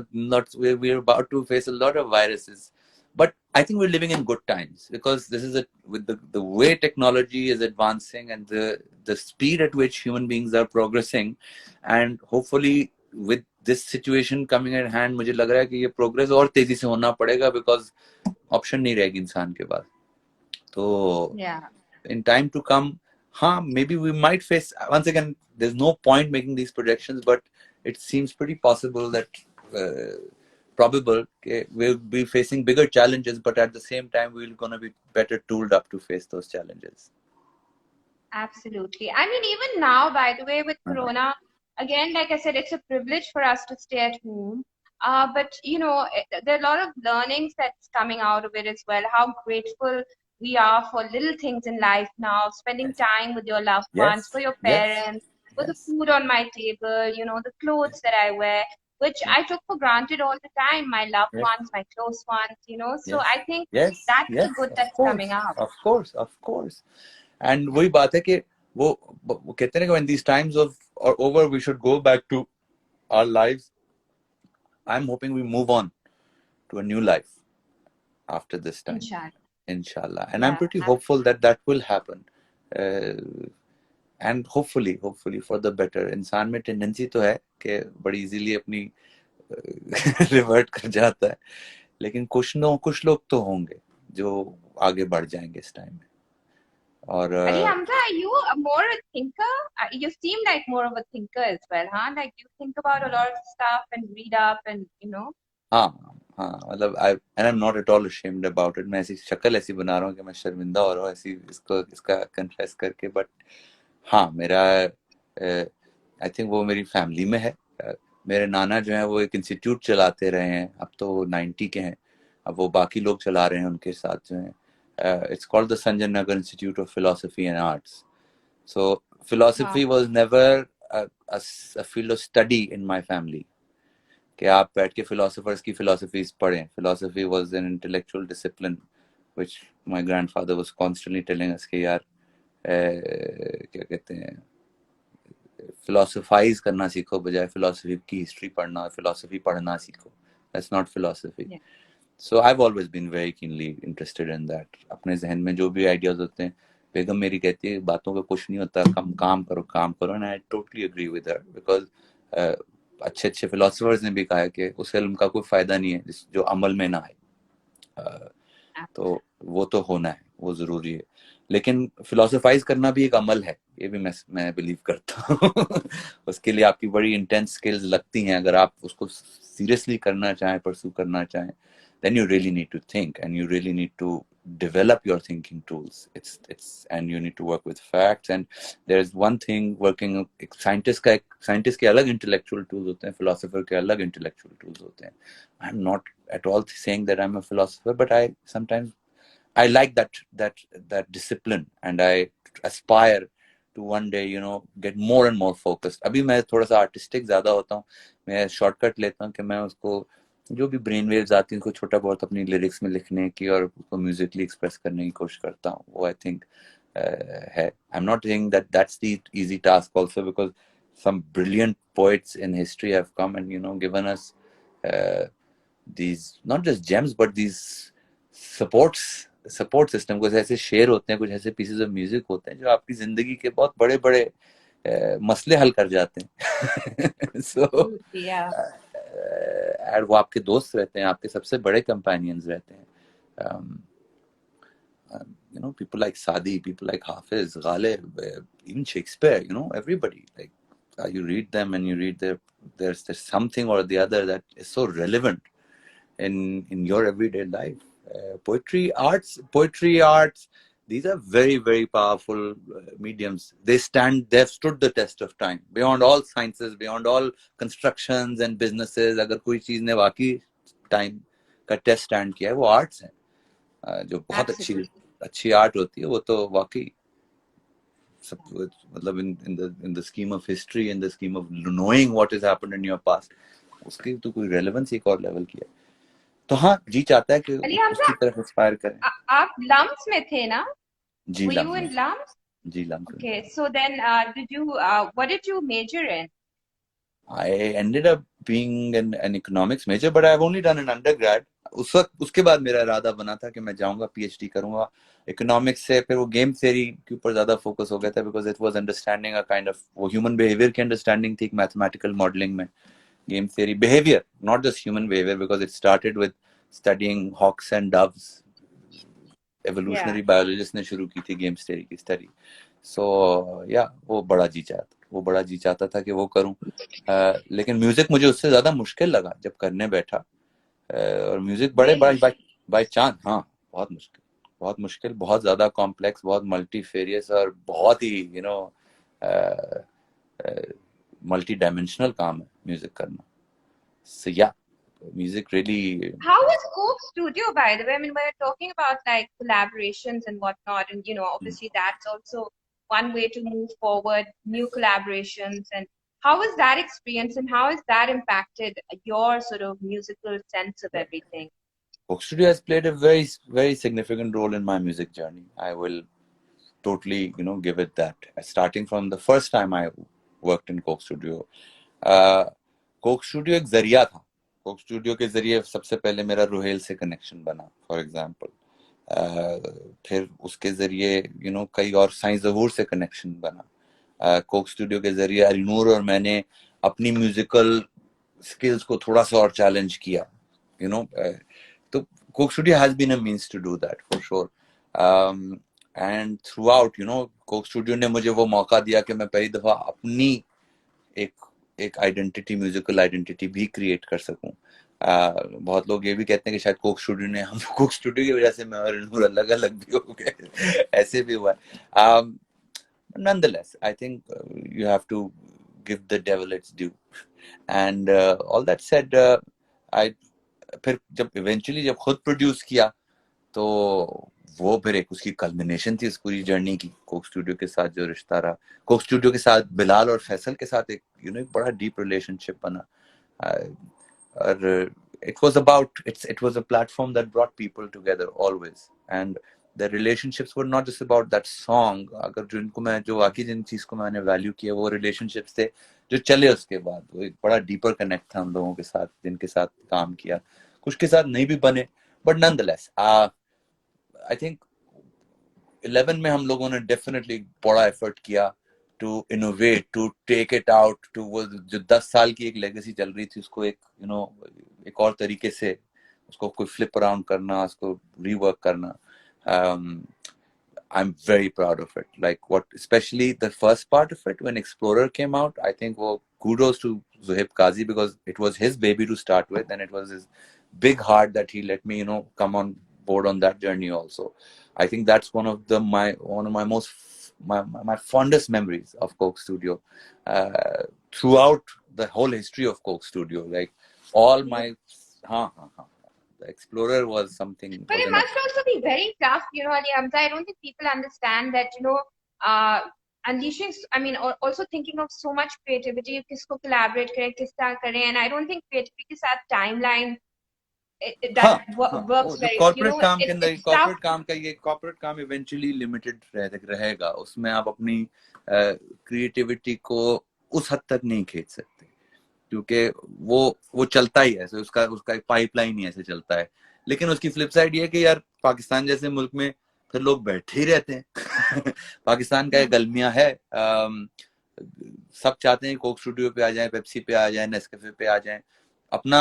we're about to face a lot of viruses. But I think we're living in good times, because this is with the way technology is advancing and the speed at which human beings are progressing, and hopefully with this situation coming at hand, मुझे लग रहा है कि ये progress और तेजी से होना पड़ेगा, because ऑप्शन नहीं रहेगी इंसान के पास. तो in time to come, maybe we might face, once again, there's no point making these projections, but it seems pretty possible that probable we'll be facing bigger challenges, but at the same time we're going to be better tooled up to face those challenges. Absolutely. I mean, even now, by the way, with Corona, again, like I said, it's a privilege for us to stay at home. But there are a lot of learnings that's coming out of it as well. How grateful we are for little things in life now, spending time with your loved ones, for your parents, for the food on my table, the clothes that I wear, which I took for granted all the time, my loved ones, my close ones, so I think that's the good that's coming out. Of course. And वही बात है कि वो कहते हैं कि when these times are over, we should go back to our lives. I'm hoping we move on to a new life after this time. Inshallah. And I'm pretty hopeful that will happen. And hopefully for the better. इंसान में tendency तो है कि बड़ी easily अपनी revert कर जाता है, लेकिन कुछ लोग तो होंगे जो आगे बढ़ जाएंगे इस टाइम में. और Hamza, are you more a thinker? You seem like more of a thinker as well, huh? Like you think about a lot of stuff and read up and मतलब and I'm not at all ashamed about it. मैं ऐसी शक्ल ऐसी बना रहा हूँ कि मैं शर्मिंदा हो रहा हूँ ऐसी इसका कन्फेस करके. बट मेरा आई थिंक वो मेरी फैमिली में है. मेरे नाना जो है वो एक इंस्टीट्यूट चलाते रहे हैं, अब तो 90 के हैं, अब वो बाकी लोग चला रहे हैं उनके साथ जो है. It's called the Sanjay Nagar Institute of Philosophy and Arts. So philosophy was never a field of study in my family. कि आप बैठ के philosophers की philosophies पढ़ें. Philosophy was an intellectual discipline which my grandfather was constantly telling us कि यार क्या कहते हैं, philosophize करना सीखो बजाय philosophy की history पढ़ना, philosophy पढ़ना सीखो. That's not philosophy. So I've always been very keenly interested in that. अपने जहन में जो भी ideas होते हैं, बेगम मेरी कहती है बातों का कुछ नहीं होता, काम करो. And I totally agree with her, because अच्छे अच्छे फिलोसफर्स ने भी कहा है कि उस इल्म का कोई फायदा नहीं है जो अमल में ना आए। तो वो तो होना है, वो जरूरी है, लेकिन फिलोसोफाइज करना भी एक अमल है, ये भी मैं बिलीव करता हूँ। उसके लिए आपकी बड़ी इंटेंस स्किल्स लगती हैं, अगर आप उसको सीरियसली करना चाहें, परस्यू करना चाहें, then you really need to think and you really need to develop your thinking tools. It's and you need to work with facts, and there's one thing working, एक साइंटिस्ट के अलग intellectual tools होते हैं, philosopher के अलग intellectual tools होते हैं। I'm not at all saying that I'm a philosopher, but I like that discipline, and I aspire to one day, get more and more focused. अभी मैं थोड़ा सा आर्टिस्टिक ज्यादा होता हूँ, मैं शॉर्टकट लेता हूँ कि मैं उसको जो भी ब्रेन वेव्स आती हैं उसको छोटा बहुत अपनी लिरिक्स में लिखने की और उसको म्यूजिकली एक्सप्रेस करने की कोशिश करता हूँ। वो आई थिंक है। I am not saying that that's the easy task also, because some brilliant poets in history have come and given us these not just gems but these support system. कुछ ऐसे शेर होते हैं, कुछ ऐसे pieces of music होते हैं जो आपकी जिंदगी के बहुत बड़े बड़े मसले हल कर जाते हैं। सो और वो आपके दोस्त रहते हैं, आपके सबसे बड़े कंपेनियंस रहते हैं। People like Sadi, people like Hafiz, Ghalib, even Shakespeare, everybody. Like, you read them and you read there's something or the other that is so relevant in your everyday life. Poetry, arts, these are very, very powerful mediums. They've stood the test of time, beyond all sciences, beyond all constructions and businesses. अगर कोई चीज ने वाकई time का test stand किया है, वो arts है। जो बहुत अच्छी आर्ट होती है, वो तो वाकई मतलब in the scheme of history, in the scheme of knowing what has happened in your past, उसकी तो कोई रेलेवेंस एक और लेवल की है। तो हाँ, जी चाहता है कि उसकी तरफ इंस्पायर करें। आप लम्स में थे ना? जी, Were you in LUMS? Ji, LUMS। Okay, so then what did you major in? I ended up being an economics major, but I've only done an undergrad. उसके बाद मेरा इरादा बना था कि मैं जाऊंगा PhD करूंगा इकोनॉमिक्स से। फिर वो गेम थ्योरी के ऊपर ज्यादा फोकस हो गया था, because it was understanding a kind of वो ह्यूमन बिहेवियर की अंडरस्टैंडिंग थी, मैथमेटिकल मॉडलिंग में। Game theory behaviour, not just human behaviour, because it started with studying hawks and doves. Evolutionary biologist ने शुरू की थी गेम्स थ्योरी की study. So या वो बड़ा जी चाहता था कि वो करूं। लेकिन म्यूजिक मुझे उससे ज्यादा मुश्किल लगा जब करने बैठा। और म्यूजिक बड़े बाय चांस, हाँ, बहुत मुश्किल, बहुत ज्यादा कॉम्प्लेक्स, बहुत मल्टीफेरियस और बहुत ही मल्टी डायमेंशनल काम है म्यूजिक करना। So yeah, music really. How was Coke Studio, by the way? I mean, we're talking about like collaborations and whatnot, and obviously that's also one way to move forward, new collaborations. And how was that experience, and how has that impacted your sort of musical sense of everything? Coke Studio has played a very, very significant role in my music journey. I will totally, give it that. Starting from the first time I worked in Coke Studio. Coke studio एक जरिया था। Coke studio के जरिए सबसे पहले मेरा रोहेल से connection बना, फॉर एग्जांपल। फिर उसके जरिए कई और साइंस ज़हूर से कनेक्शन बना। कोक स्टूडियो के जरिए अलीनूर और मैंने अपनी म्यूजिकल स्किल्स को थोड़ा सा और चैलेंज किया। तो Coke Studio has been a means to do that for sure. And throughout Coke Studio ने मुझे वो मौका दिया कि मैं पहली दफा अपनी एक आइडेंटिटी, म्यूजिकल आइडेंटिटी भी क्रिएट कर सकूं। बहुत लोग ये भी कहते हैं कि शायद कोक स्टूडियो की वजह से मैं और नूर अलग अलग भी हो गए। ऐसे भी हुआ है। Nonetheless, I think you have to give the devil its due. And all that said, फिर जब इवेंचुअली जब खुद प्रोड्यूस किया, तो वो फिर एक उसकी कल्मिनेशन थी उस पूरी जर्नी की। कोक स्टूडियो के साथ जो रिश्ता रहा, कोक स्टूडियो के साथ बिलाल और फैसल के साथ एक एक बड़ा डीप रिलेशनशिप बना। और it was a platform that brought people together always, and the relationships were not just about that song. अगर जो वाकई जिन चीज को मैंने वैल्यू किया, वो रिलेशनशिप्स थे जो चले उसके बाद। वो एक बड़ा डीपर कनेक्ट था हम लोगों के साथ, जिनके साथ काम किया। कुछ के साथ नहीं भी बने, बट नॉनदलेस आई थिंक 11 में हम लोगों ने डेफिनेटली बड़ा एफर्ट किया to innovate, to take it out to वो जो 10 साल की एक legacy चल रही थी उसको एक एक और तरीके से उसको कोई flip around करना, उसको rework करना. I'm very proud of it. Like especially the first part of it when Explorer came out, I think kudos to Zuhaib Qazi because it was his baby to start with, and it was his big heart that he let me, come on board on that journey also. I think that's one of my fondest memories of Coke Studio. Throughout the whole history of Coke Studio, like all my, the Explorer was something. But it must also be very tough, Ali Hamza. I don't think people understand that, unleashing, also thinking of so much creativity, kisko collaborate kare, kis tarah kare, and I don't think creativity ke saath timeline works very well. Corporate काम के अंदर corporate काम का ये corporate काम eventually limited रहेगा. उसमें आप अपनी creativity को उस हद तक नहीं खींच सकते क्योंकि वो चलता ही है. उसका एक पाइपलाइन ही ऐसे चलता है. लेकिन उसकी फ्लिप साइड ये कि यार पाकिस्तान जैसे मुल्क में फिर लोग बैठे ही रहते हैं. पाकिस्तान का एक अलमिया है. सब चाहते हैं कोक स्टूडियो पे आ जाएं, पेप्सी पे आ जाएं, नेस्कैफे पे आ जाएं. अपना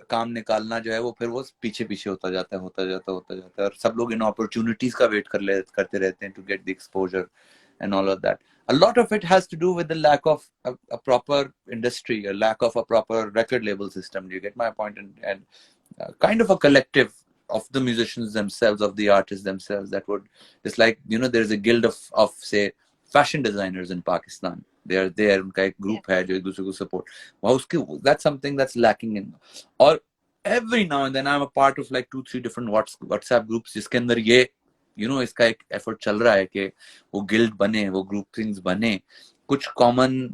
काम निकालना जो है वो फिर वो पीछे होता जाता है और सब लोग इन अपॉर्चुनिटीज का वेट करते रहते हैं to get the exposure and all of that. A lot of it has to do with the lack of a proper industry, a lack of a proper record label system. Do you get my point? And kind of a collective of the musicians themselves, of the artists themselves, that would, it's like, there's a guild of say fashion designers in Pakistan. They are there, उनका एक group है जो एक दूसरे को support. That's something that's lacking in. Or every now and then I'm a part of like 2-3 different WhatsApp groups जिसके अंदर ये इसका एक एफर्ट चल रहा है कि वो गिल्ड बने, वो ग्रुपिंग्स बने, कुछ कॉमन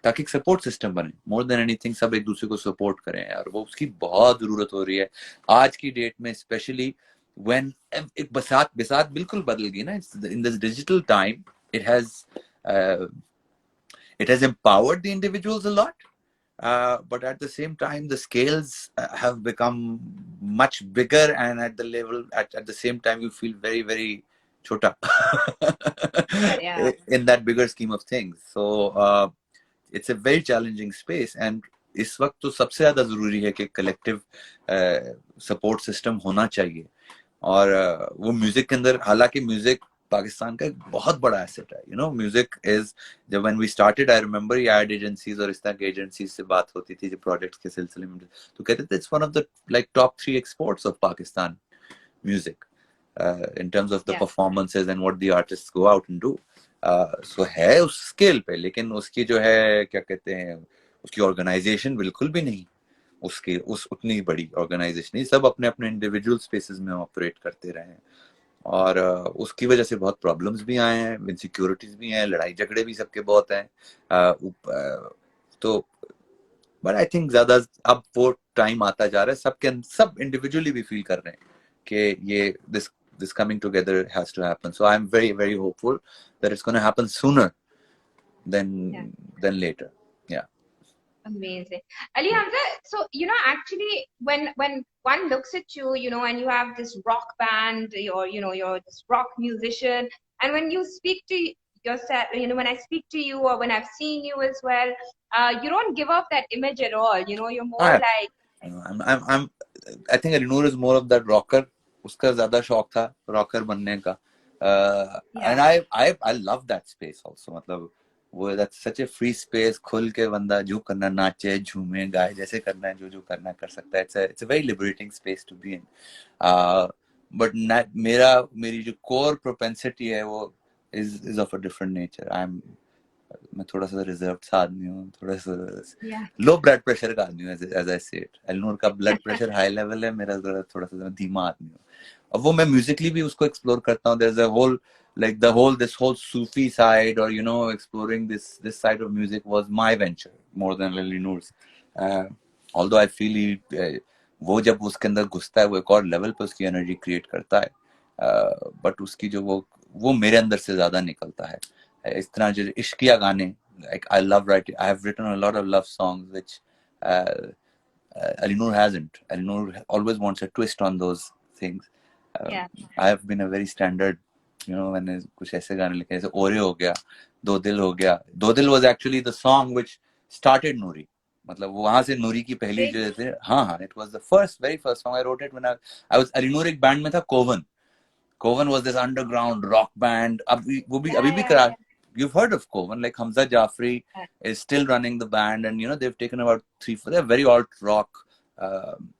ताकि सपोर्ट सिस्टम बने. मोर देन एनीथिंग सब एक दूसरे को सपोर्ट करें यार. वो उसकी बहुत जरूरत हो रही है आज की डेट में, स्पेशली व्हेन एक बसात बिल्कुल बदल गई ना. In this digital time it has empowered the individuals a lot. But at the same time, the scales have become much bigger, and at the level, at the same time, you feel very, very chota in that bigger scheme of things. So it's a very challenging space, and इस वक्त तो सबसे ज्यादा जरूरी है कि collective support system होना चाहिए. और वो म्यूजिक के अंदर, हालांकि म्यूजिक पाकिस्तान का एक बहुत बड़ा एसेट है. म्यूजिक इज, जब when we started, I remember ये एड एजेंसीज और इस तरह की एजेंसीज से बात होती थी जो प्रोजेक्ट्स के सिलसिले में, तो कहते थे it's one of the like top 3 exports of Pakistan music in terms of the performances and what the artists go out and do. So है उस स्केल पे, लेकिन उसकी जो है क्या कहते हैं, उसकी ऑर्गेनाइजेशन बिल्कुल भी नहीं उसकी उतनी बड़ी ऑर्गेनाइजेशन नहीं. सब अपने अपने इंडिविजुअल स्पेसेस में ऑपरेट करते रहे हैं और उसकी वजह से बहुत प्रॉब्लम्स भी आए हैं, इनसिक्योरिटीज भी हैं, लड़ाई झगड़े भी सबके बहुत हैं. तो बट आई थिंक ज्यादा अब वो टाइम आता जा रहा है, सब इंडिविजुअली भी फील कर रहे हैं कि ये this coming together has to happen. So I'm very, very hopeful that it's going to happen sooner than later. Yeah. Amazing. Ali Hamza, so actually when one looks at you, and you have this rock band, you're this rock musician, and when you speak to yourself, when I speak to you or when I've seen you as well, you don't give off that image at all. You're more like I think Alinoor is more of that rocker. उसका ज्यादा शौक था rocker बनने का. And I love that space also. मतलब वो that's such a free space, खुल के बंदा जो करना, नाचे, झूमे, गाए, जैसे करना है, जो करना कर सकता है. It's a very liberating space to be in. But मेरी जो core propensity है वो is of a different nature. मैं थोड़ा सा रिजर्व्ड सा आदमी हूँ, थोड़ा सा लो ब्लड प्रेशर का आदमी हूँ, as I say it. एलनूर का ब्लड प्रेशर हाई लेवल है, मेरा थोड़ा सा धीमा आदमी हूँ. अब वो मैं म्यूजिकली भी उसको एक्सप्लोर करता हूँ. There's a whole this whole Sufi side, or exploring this side of music was my venture more than Alinoor's. Although I feel वो जब उसके अंदर घुसता है वो एक और लेवल पे उसकी एनर्जी क्रिएट करता है, बट उसकी जो वो मेरे अंदर से ज्यादा निकलता है. इस तरह जो इश्किया गाने, like I love writing. I have written a lot of love songs which Alinoor hasn't. Alinoor always wants a twist on those things. I have been a very standard, मैंने कुछ ऐसे गाने लिखे जैसे ओरे हो गया, दो दिल हो गया. दो दिल was actually the song which started Noori. मतलब वहां से नूरी की पहली जो थे. हाँ हाँ, it was the very first song I wrote it when I was Ali Noor. एक बैंड में था कोवन. Coven was this underground rock band. वो भी अभी भी करा. You've heard of Coven, like Hamza Jafri is still running the band, and you know they've taken about 3-4. They're very alt rock,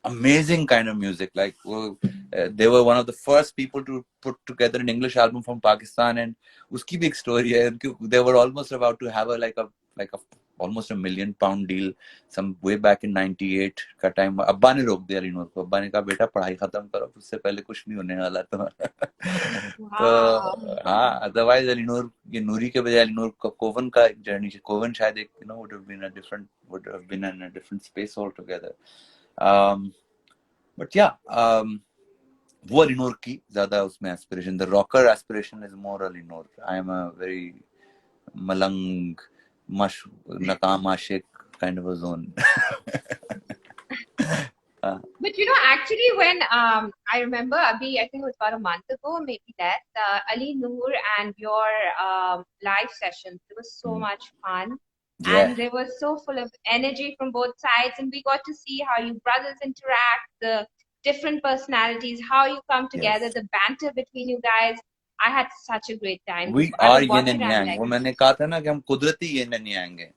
amazing kind of music. Like they were one of the first people to put together an English album from Pakistan, and uski big story hai. They were almost about to have a almost £1 million deal some way back in 98 का time. अब्बा ने रोक दिया अली नूर को. अब्बा ने कहा बेटा पढ़ाई खत्म करो, उससे पहले कुछ नहीं होने वाला तुम्हारा. तो हाँ, अदरवाइज अली नूर, ये नूरी के बजाय अली नूर कोवन का एक जर्नी. कोवन शायद एक would have been in a different space altogether. But yeah, वो अली नूर की ज्यादा उसमें aspiration. The rocker aspiration is more Ali Noor. I am a very Malang nakam ashik kind of a zone. But you know, actually, when I remember, Abhi, I think it was about a month ago, maybe that Ali Noor and your live sessions, it was so much fun. Yeah. And they were so full of energy from both sides, and we got to see how you brothers interact, the different personalities, how you come together, Yes. the banter between you guys. I had such a great time. We are yin and yang. वो मैंने कहा था ना कि हम कुदरती yin and yang हैं.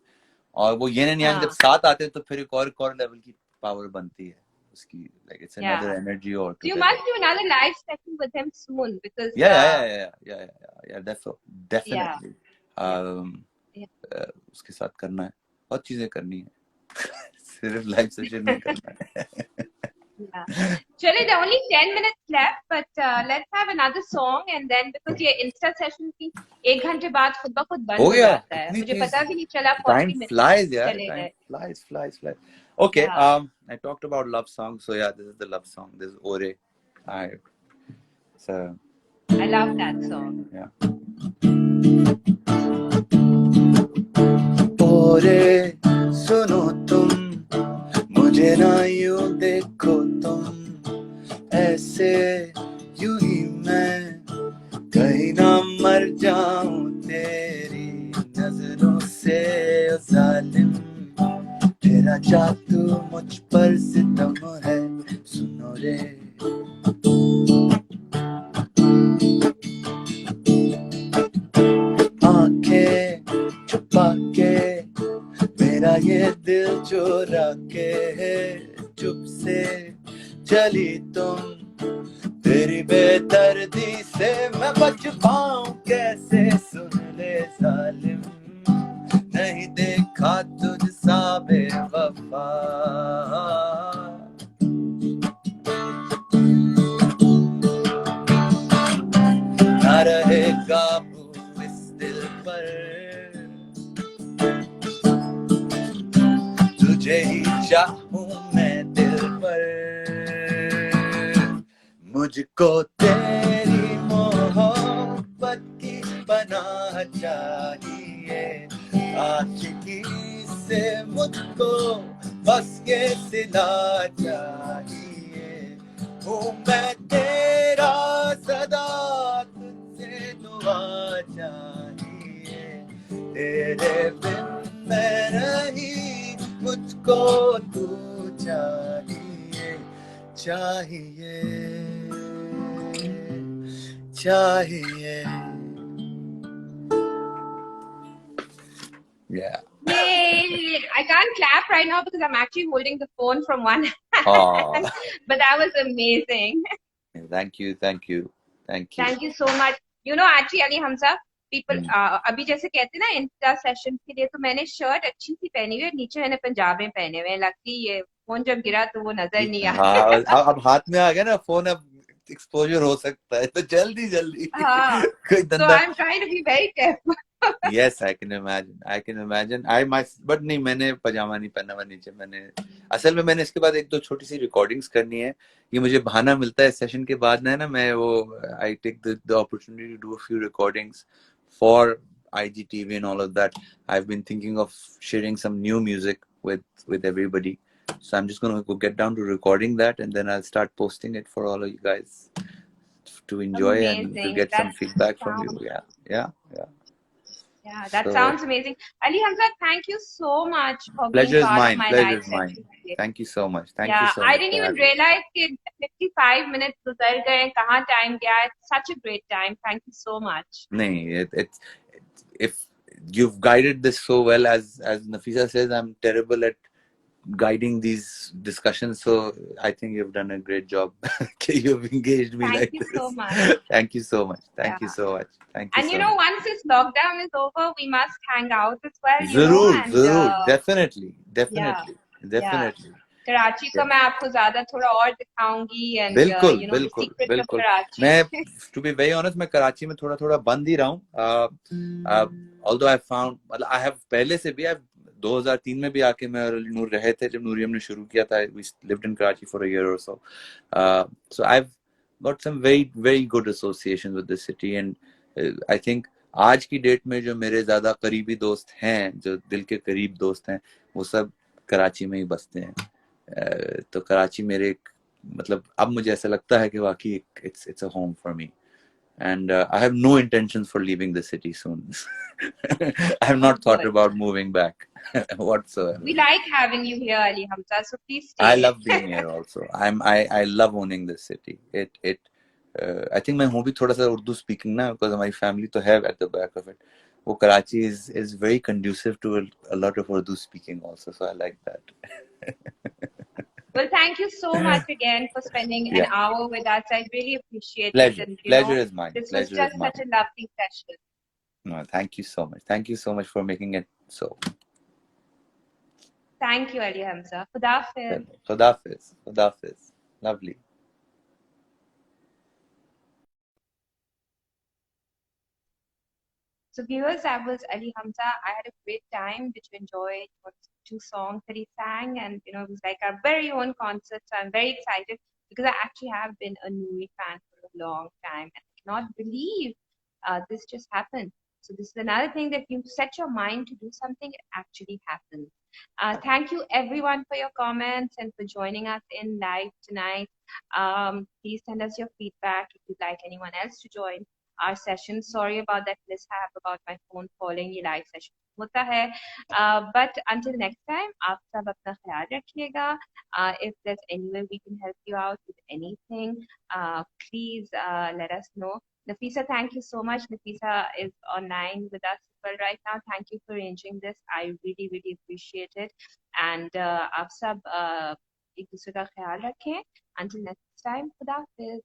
और वो yin and yang जब साथ आते हैं तो फिर एक और level की power बनती है उसकी. Like it's another energy altogether. You must do another live session with him soon because yeah, definitely. उसके साथ करना है. बहुत चीजें करनी है. सिर्फ live session नहीं करना है. Chale, there are only 10 minutes left, but let's have another song and then because ये Insta session की 1 घंटे बाद खुद ब खुद बंद हो जाता है. मुझे पता भी नहीं चला 40 minutes चले गए. Time flies. Okay, I talked about love songs, so yeah, this is the love song. This is Ore. I love that song. Yeah. Ore, सुनो तुम मुझे ना यूं देखो तुम ऐसे यूं ही मैं कहीं ना मर जाऊं तेरी नजरों से ओ जालिम तेरा जादू मुझ पर सितम है सुनो रे आंखें छुपा के मेरा ये दिल चोरा के चुप से चली तुम तेरी बेदर्दी से मैं बच पाऊं कैसे सुन ले जालिम नहीं देखा तुझ सा बेवफा ना रहे काबू इस दिल पर तुझे ही चाहूं मैं दिल पर मुझको तेरी मोहब्बत की पनाह चाहिए आशिकी से मुझको बस ये सिला चाहिए हूँ मैं तेरा सदा तुझसे दुआ चाहिए तेरे बिन मैं नहीं मुझको तू चाहिए Yeah. Yay! I can't clap right now because I'm actually holding the phone from one hand. But that was amazing. Thank you. Thank you so much. You know, actually, Ali Hamza, people, अभी जैसे कहते हैं ना Insta session के लिए तो मैंने shirt अच्छी सी पहनी हुई है नीचे मैंने पंजाबी पहने हुए हैं लगती है फोन जब गिरा तो वो नजर नहीं आया. अब हाथ में आ गया ना फोन अब एक्सपोजर हो सकता है तो जल्दी कोई धंधा. So I'm trying to be very careful. Yes, I can imagine. But नहीं मैंने पजामा नहीं पहना हुआ नीचे. मैंने असल में मैंने इसके बाद एक दो छोटी सी रिकॉर्डिंग्स करनी है. ये मुझे बहाना मिलता है सेशन के बाद ना मैं वो I take the opportunity to do a few recordings for IGTV and all of that. I've been thinking of sharing some new music with everybody. So I'm just going to go get down to recording that and then I'll start posting it for all of you guys to enjoy. Amazing. And to get some feedback from you. Yeah. Yeah, that So sounds amazing. Ali Hamza, thank you so much for being pleasure is part of mine. my Pleasure live is mine. session today. Thank you so much. Thank you Yeah, so I much didn't for even having me. realize कि 55 minutes गुजर गए, कहाँ time गया. It's such a great time. Thank you so much. नहीं, it's if you've guided this so well, as Nafisa says, I'm terrible at guiding these discussions, so I think you've done a great job. You've engaged me Thank like you so this. much. Thank you so much. Thank you Yeah. so much. Thank you And you so know, much. once this lockdown is over, we must hang out as well, you know, जरूर and जरूर definitely yeah, definitely yeah. definitely Karachi का yeah. मैं आपको ज़्यादा थोड़ा और दिखाऊंगी and बिल्कुल you know, the बिल्कुल secrets of बिल्कुल Karachi. मैं to be very honest मैं कराची में थोड़ा थोड़ा बंद ही रहा हूँ although I found मतलब I have पहले से भी 2003 में भी आके मैं और नूर रहे थे जब नूरियम ने शुरू किया था. We lived in Karachi for a year or so. So I've got some very good associations with the city, and I think आज की डेट में जो मेरे ज्यादा करीबी दोस्त हैं, जो दिल के करीब दोस्त हैं, वो सब कराची में ही बसते हैं. तो कराची मेरे एक मतलब अब मुझे ऐसा लगता है कि वाकई it's a home for me, and I have no intentions for leaving the city soon. I have not thought Good. about moving back whatsoever. We like having you here, Ali Hamza, so please I stay. love being here also. I love owning this city. I think मैं हूँ भी थोड़ा सा Urdu speaking ना, because my family तो है at the back of it. वो Karachi is very conducive to a lot of Urdu speaking also, so I like that. Well, thank you so much again for spending an Yeah, hour with us. I really appreciate it. pleasure. And, you Pleasure know, is mine. this was Pleasure is just mine. such a lovely session. No, thank you so much. Thank you so much for making it so. Thank you, Ali Hamza. Khudafiz. Khudafiz. Khudafiz. Lovely. So, viewers, that was Ali Hamza. I had a great time. Did you enjoy what 2 songs that he sang? And, you know, it was like our very own concert. So, I'm very excited because I actually have been a Nuri fan for a long time. And I cannot believe this just happened. So, this is another thing that you set your mind to do something, it actually happens. Thank you, everyone, for your comments and for joining us in live tonight. Please send us your feedback if you'd like anyone else to join our session. Sorry about that mishap about my phone falling. ये live session होता है. But until next time, आप सब अपना ख्याल रखिएगा. If there's any way we can help you out with anything, please let us know. Nafisa, thank you so much. Nafisa is online with us as well right now. Thank you for arranging this. I really appreciate it. And आप सब एक दूसरे का ख्याल रखें. Until next time, खुदा हाफिज.